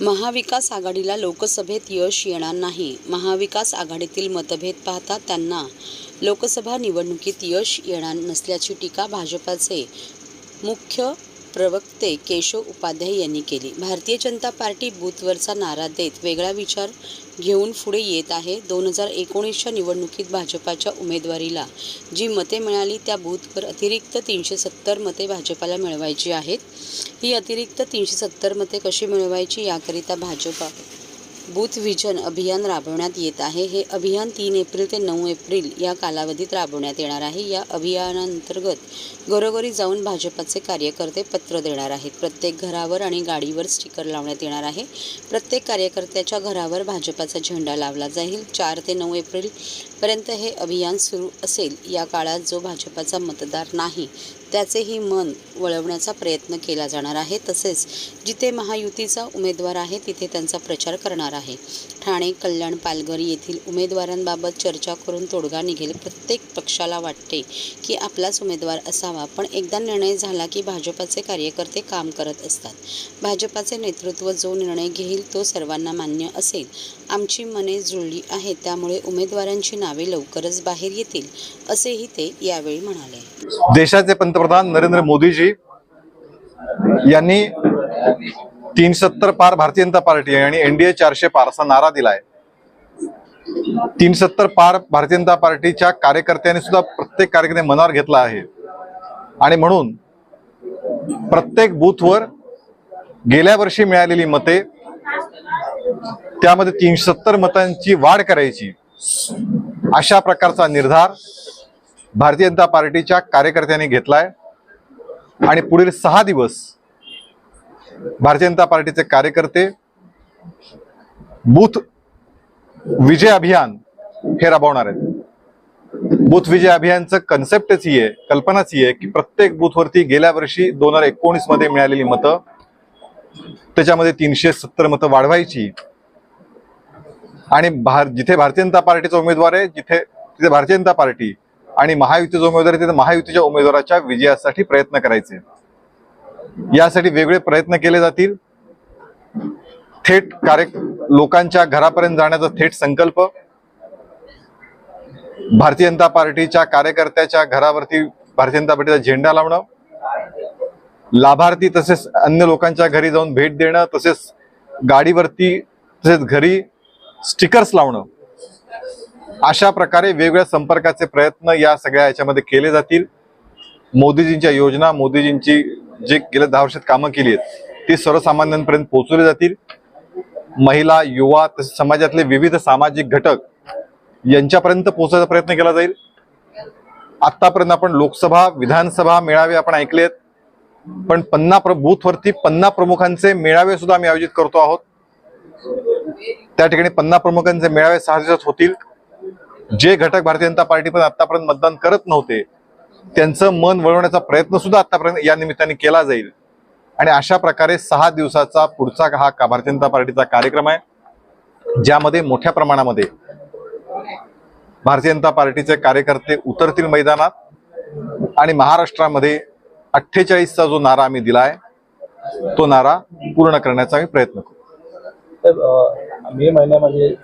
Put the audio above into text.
महाविकास आघाडीला लोकसभेत यश येणार नाही. महाविकास आघाडीतील मतभेद पाहता त्यांना लोकसभा निवडणुकीत यश येणार नसल्याची टीका भाजपाचे मुख्य प्रवक्ते केशव उपाध्याय यांनी केली. भारतीय जनता पार्टी बूथवरचा नारा देत वेगळा विचार घेऊन पुढे येत आहे. 2019च्या निवडणुकीत भाजपाच्या उमेदवारीला जी मते मिळाली त्या बूथवर अतिरिक्त 370 मते भाजपाला मिळवायची आहेत. ही अतिरिक्त 370 मते कशी मिळवायची याकरिता भाजपा बूथ व्हिजन अभियान राबवण्यात येत आहे. हे अभियान 3 एप्रिल ते 9 एप्रिल या कालावधीत राबवण्यात येणार आहे. या अभियानांतर्गत घरोघरी जाऊन भाजपाचे कार्यकर्ते पत्र देणार आहेत. प्रत्येक घरावर आणि गाडीवर स्टिकर लावण्यात येणार आहे. प्रत्येक कार्यकर्त्याच्या घरावर भाजपाचा झेंडा लावला जाईल. 4 ते 9 एप्रिल पर्यंत हे अभियान सुरू असेल. या काळात जो भाजपाचा मतदार नाही त्याचेही मन वळवण्याचा प्रयत्न केला जाणार आहे. तसेच जिथे महायुतीचा उमेदवार आहे तिथे त्यांचा प्रचार करणार आहे. ठाणे, कल्याण, पालघर येथील उमेदवारांबाबत चर्चा करून तोडगा निघेल. प्रत्येक पक्षाला वाटते की आपलाच उमेदवार असावा, पण एकदा निर्णय झाला की भाजपाचे कार्यकर्ते काम करत असतात. भाजपाचे नेतृत्व जो निर्णय घेईल तो सर्वांना मान्य असेल. आमची मने जुळली आहेत, त्यामुळे उमेदवारांची नावे लवकरच बाहेर येतील, असेही ते यावेळी म्हणाले. देशाचे पंतप्रधान नरेंद्र मोदीजी यांनी 370 पार भारतीय जनता पार्टी आणि एनडीए 400 पार असा नारा दिलाय. 370 पार भारतीय जनता पार्टीच्या कार्यकर्त्यांनी सुद्धा प्रत्येक कार्यकर्ते मनावर घेतला आहे आणि म्हणून प्रत्येक बूथवर गेल्या वर्षी मिळालेली मते त्यामध्ये 370 मतांची वाढ करायची अशा प्रकारचा निर्धार भारतीय जनता पार्टीच्या कार्यकर्त्यांनी घेतलाय आणि पुढील 6 दिवस भारतीय जनता पार्टीचे कार्यकर्ते बूथ विजय अभियान हे राबवणार आहेत. बूथ विजय अभियानचं कन्सेप्टच ही आहे, कल्पनाच ही आहे की प्रत्येक बूथवरती गेल्या वर्षी 2019 मध्ये मिळालेली मतं त्याच्यामध्ये 370 मतं वाढवायची आणि जिथे भारतीय जनता पार्टीचा उमेदवार आहे तिथे भारतीय जनता पार्टी आणि महायुतीचा उमेदवार आहे तिथे महायुतीच्या उमेदवाराच्या विजयासाठी प्रयत्न करायचे. यासाठी वेगळे प्रयत्न केले जातील. थेट लोकांच्या घरापर्यंत जाण्याचा थेट संकल्प, भारतीय जनता पार्टीच्या कार्यकर्त्याच्या घरावरती भारतीय जनता पार्टीचा झेंडा लावणं, लाभार्थी तसेच अन्य लोकांच्या घरी जाऊन भेट देणं, तसेच गाडीवरती तसेच घरी स्टिकर्स लावणं, अशा प्रकारे वेगवेगळ्या संपर्काचे प्रयत्न या सगळ्या याच्यामध्ये केले जातील. मोदीजींच्या योजना, मोदीजींची जे गेल्या 10 वर्षात कामं केली आहेत ती सर्वसामान्यांपर्यंत पोहोचवली जातील. महिला, युवा तसेच समाजातले विविध सामाजिक घटक यांच्यापर्यंत पोहोचण्याचा प्रयत्न केला जाईल. आतापर्यंत आपण लोकसभा, विधानसभा मेळावे आपण ऐकलेत, पण 50 बूथवरती 50 प्रमुखांचे मेळावे सुद्धा आम्ही आयोजित करतो आहोत. त्या ठिकाणी 50 प्रमुखांचे मेळावे 6 दिवसात होतील. जे घटक भारतीय जनता पार्टी पण आतापर्यंत मतदान करत नव्हते त्यांचं मन वळवण्याचा प्रयत्न सुद्धा आतापर्यंत या निमित्ताने केला जाईल. आणि अशा प्रकारे 6 दिवसाचा पुढचा हा भारतीय जनता पार्टीचा कार्यक्रम आहे, ज्यामध्ये मोठ्या प्रमाणामध्ये भारतीय जनता पार्टीचे कार्यकर्ते उतरतील मैदानात आणि महाराष्ट्रामध्ये 48चा जो नारा आम्ही दिलाय तो नारा पूर्ण करण्याचा आम्ही प्रयत्न करू. मे महिन्यामध्ये